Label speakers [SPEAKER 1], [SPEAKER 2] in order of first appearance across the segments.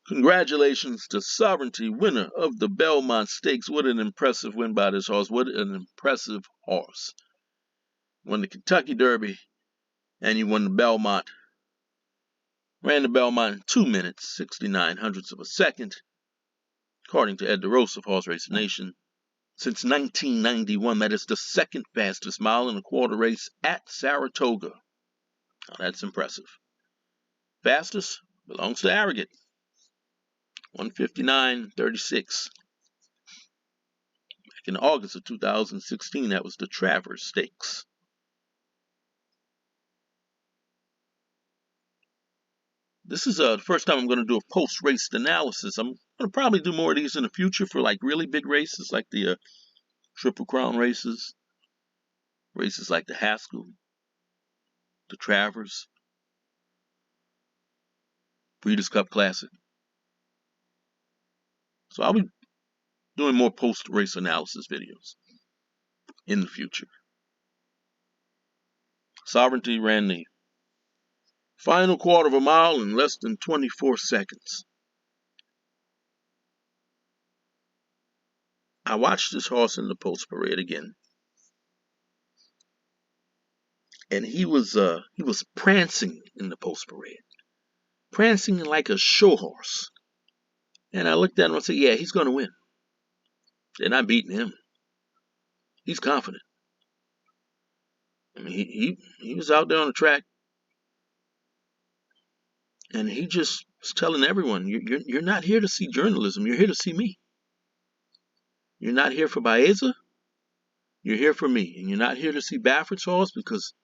[SPEAKER 1] Congratulations to Sovereignty, winner of the Belmont Stakes. What an impressive win by this horse. What an impressive horse. Won the Kentucky Derby, and he won the Belmont. Ran the Belmont in 2 minutes, 69 hundredths of a second, according to Ed DeRosa of Horse Racing Nation. Since 1991, that is the second fastest mile in a quarter race at Saratoga. Now, that's impressive. Fastest belongs to Arrogant. 1:59:36. Back in August of 2016, that was the Travers Stakes. This is the first time I'm going to do a post-race analysis. I'm going to probably do more of these in the future for like really big races, like the Triple Crown races, races like the Haskell, the Travers, Breeders' Cup Classic. So I'll be doing more post-race analysis videos in the future. Sovereignty ran the final quarter of a mile in less than 24 seconds. I watched this horse in the post parade again, and he was prancing in the post parade, prancing like a show horse. And I looked at him and said, "Yeah, he's going to win. They're not beating him. He's confident." I mean, he was out there on the track, and he just was telling everyone, "You're not here to see journalism. You're here to see me. You're not here for Baeza. You're here for me. And you're not here to see Baffert's horse because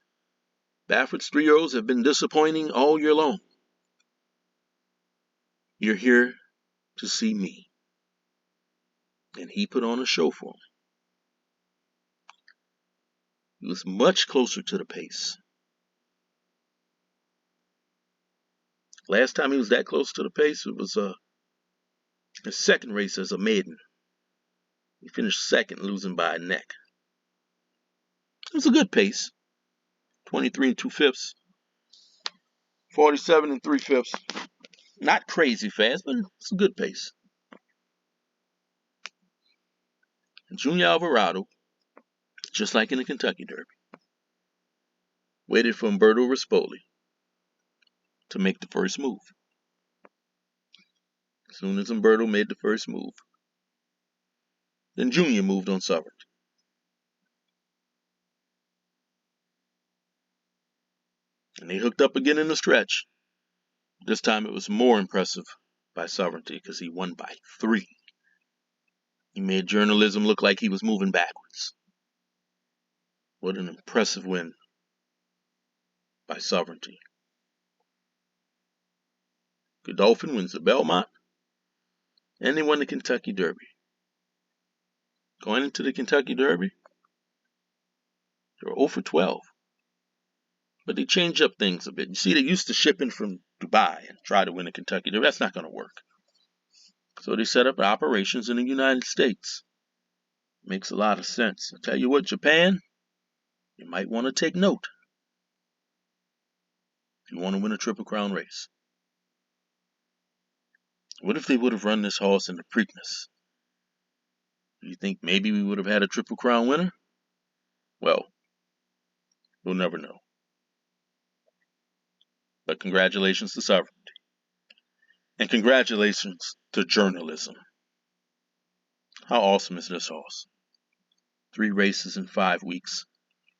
[SPEAKER 1] Baffert's 3-year-olds have been disappointing all year long. You're here to see me." And he put on a show for him. He was much closer to the pace. Last time he was that close to the pace, it was his second race as a maiden. He finished second, losing by a neck. It was a good pace. 23 2/5, 47 3/5. Not crazy fast, but it's a good pace. And Junior Alvarado, just like in the Kentucky Derby, waited for Umberto Rispoli to make the first move. As soon as Umberto made the first move, then Junior moved on Sovereignty. And they hooked up again in the stretch. This time it was more impressive by Sovereignty because he won by 3. He made journalism look like he was moving backwards. What an impressive win by Sovereignty. Godolphin wins the Belmont, and they won the Kentucky Derby. Going into the Kentucky Derby, they were 0 for 12. But they changed up things a bit. You see, they used to ship in from Dubai and try to win the Kentucky Derby. That's not going to work. So they set up operations in the United States. Makes a lot of sense. I tell you what, Japan, you might want to take note if you want to win a Triple Crown race. What if they would have run this horse in the Preakness? Do you think maybe we would have had a Triple Crown winner? Well, we'll never know. But congratulations to Sovereignty. And congratulations to journalism. How awesome is this horse? 3 races in 5 weeks.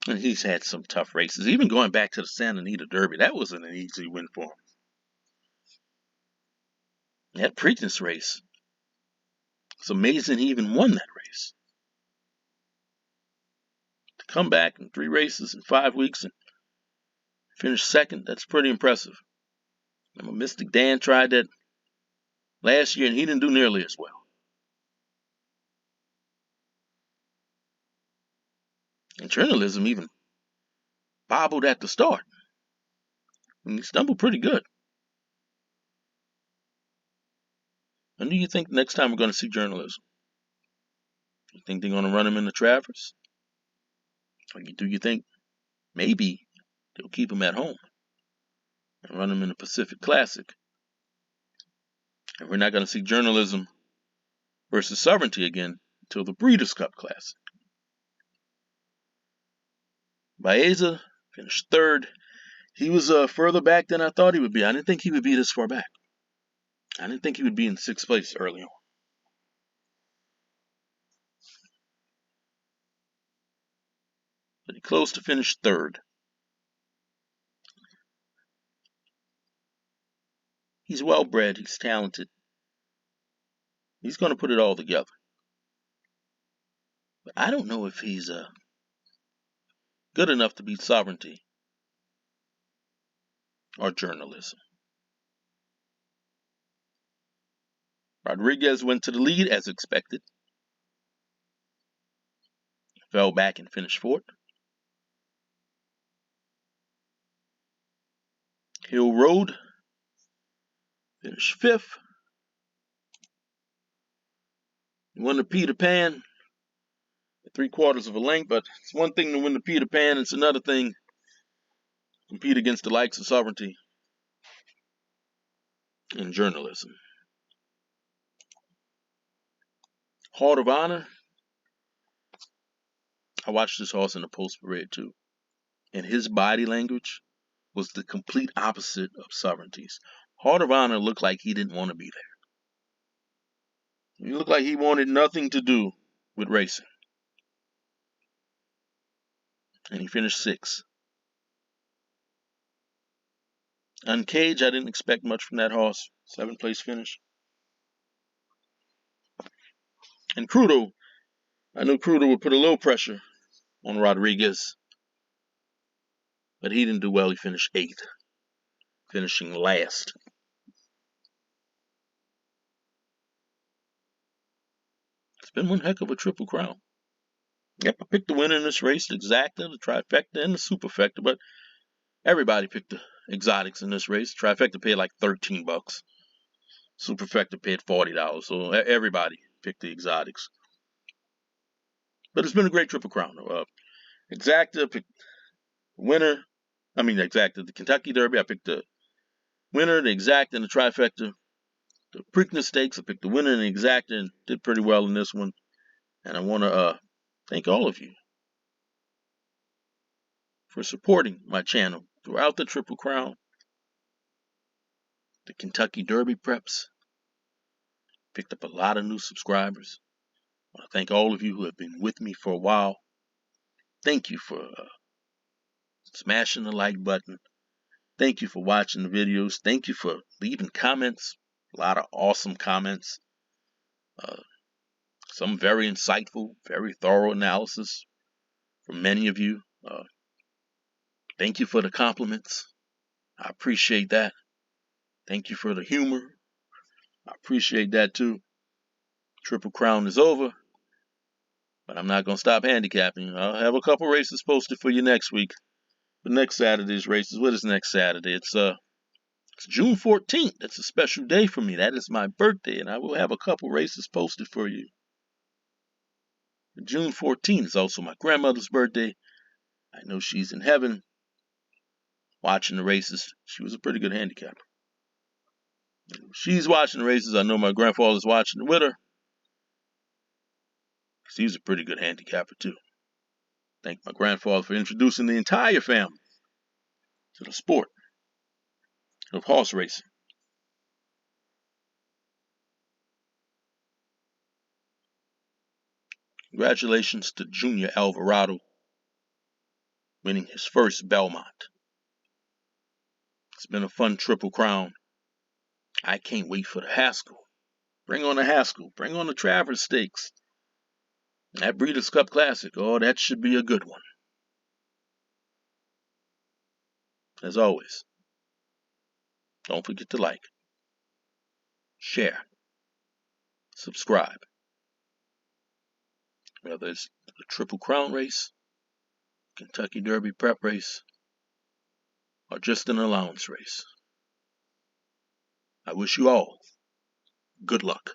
[SPEAKER 1] And he's had some tough races. Even going back to the Santa Anita Derby, that wasn't an easy win for him. That Preakness race, it's amazing he even won that race. To come back in 3 races in 5 weeks and finish second, that's pretty impressive. Remember, Mystic Dan tried that last year and he didn't do nearly as well. And journalism even bobbled at the start. And he stumbled pretty good. When do you think next time we're going to see journalism? You think they're going to run him in the Travers? Or do you think maybe they'll keep him at home and run him in the Pacific Classic? And we're not going to see journalism versus sovereignty again until the Breeders' Cup Classic. Baeza finished third. He was further back than I thought he would be. I didn't think he would be this far back. I didn't think he would be in 6th place early on. But he closed to finish third. He's well bred. He's talented. He's going to put it all together. But I don't know if he's good enough to beat sovereignty or journalism. Rodriguez went to the lead as expected. Fell back and finished fourth. Hill Road finished fifth. He won the Peter Pan at 3/4 of a length, but it's one thing to win the Peter Pan, it's another thing to compete against the likes of sovereignty and journalism. Heart of Honor. I watched this horse in the post parade too, and his body language was the complete opposite of sovereignty's. Heart of Honor looked like he didn't want to be there. He looked like he wanted nothing to do with racing. And he finished 6th. Uncaged, I didn't expect much from that horse. 7th place finish. And Crudo, I knew Crudo would put a little pressure on Rodriguez, but he didn't do well. He finished 8th, finishing last. It's been one heck of a Triple Crown. Yep, I picked the winner in this race, the Exacta, the Trifecta, and the Superfecta, but everybody picked the exotics in this race. Trifecta paid like $13. Superfecta paid $40, so everybody picked the exotics. But it's been a great Triple Crown. Exacta picked the winner. Exacta, the Kentucky Derby, I picked the winner, the Exacta, and the Trifecta. The Preakness Stakes, I picked the winner and the Exacta and did pretty well in this one. And I want to thank all of you for supporting my channel throughout the Triple Crown, the Kentucky Derby preps. Picked up a lot of new subscribers. I want to thank all of you who have been with me for a while. Thank you for smashing the like button. Thank you for watching the videos. Thank you for leaving comments. A lot of awesome comments. Some very insightful, very thorough analysis from many of you. Thank you for the compliments. I appreciate that. Thank you for the humor. I appreciate that too. Triple Crown is over, but I'm not going to stop handicapping. I'll have a couple races posted for you next week. The next Saturday's races. What is next Saturday? It's June 14th. That's a special day for me. That is my birthday, and I will have a couple races posted for you. June 14th is also my grandmother's birthday. I know she's in heaven watching the races. She was a pretty good handicapper. She's watching the races. I know my grandfather's watching with her. He's a pretty good handicapper too. Thank my grandfather for introducing the entire family to the sport of horse racing. Congratulations to Junior Alvarado winning his first Belmont. It's been a fun Triple Crown. I can't wait for the Haskell. Bring on the Haskell. Bring on the Travers Stakes. That Breeders' Cup Classic. Oh, that should be a good one. As always, don't forget to like, share, subscribe. Whether it's the Triple Crown race, Kentucky Derby prep race, or just an allowance race. I wish you all good luck.